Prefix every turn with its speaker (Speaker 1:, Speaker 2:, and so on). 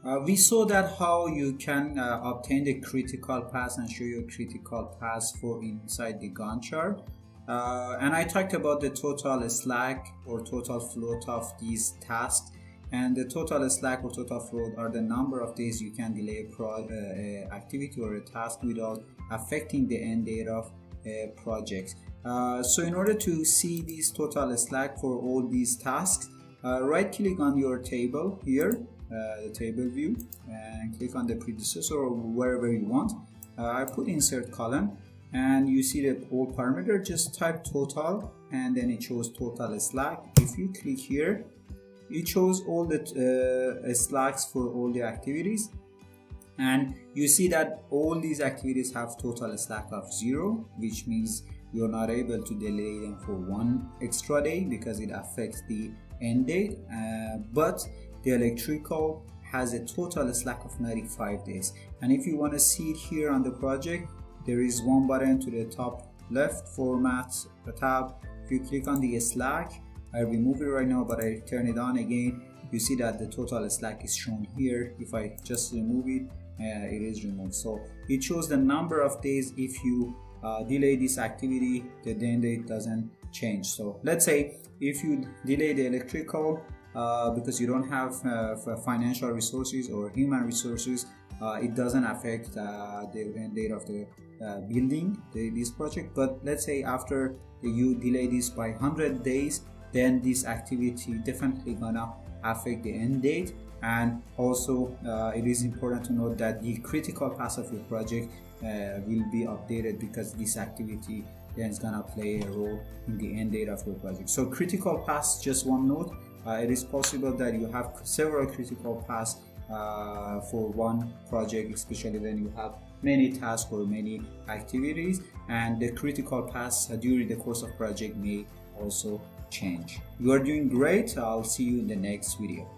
Speaker 1: We saw that how you can obtain the critical path and show your critical path for inside the Gantt chart. And I talked about the total slack or total float of these tasks. And the total slack or total float are the number of days you can delay a activity or a task without affecting the end date of a project. So in order to see this total slack for all these tasks, right click on your table here, the table view, and click on the predecessor or wherever you want. I put insert column, and you see the all parameter. Just type total and then it shows total slack. If you click here, it shows all the slacks for all the activities, and you see that all these activities have total slack of 0, which means you're not able to delay them for 1 extra day because it affects the end date. But the electrical has a total slack of 95 days. And if you want to see it here on the project, there is one button to the top left, format tab. If you click on the slack, I remove it right now, but I turn it on again, you see that the total slack is shown here. If I just remove it, it is removed. So it shows the number of days. If you delay this activity, the end date doesn't change. So let's say if you delay the electrical because you don't have financial resources or human resources, it doesn't affect the end date of the building this project. But let's say after you delay this by 100 days, then this activity definitely gonna affect the end date. And also it is important to note that the critical path of your project will be updated, because this activity then is gonna play a role in the end date of your project. So critical paths, just one note, it is possible that you have several critical paths for one project, especially when you have many tasks or many activities, and the critical paths during the course of project may also change. You are doing great. I'll see you in the next video.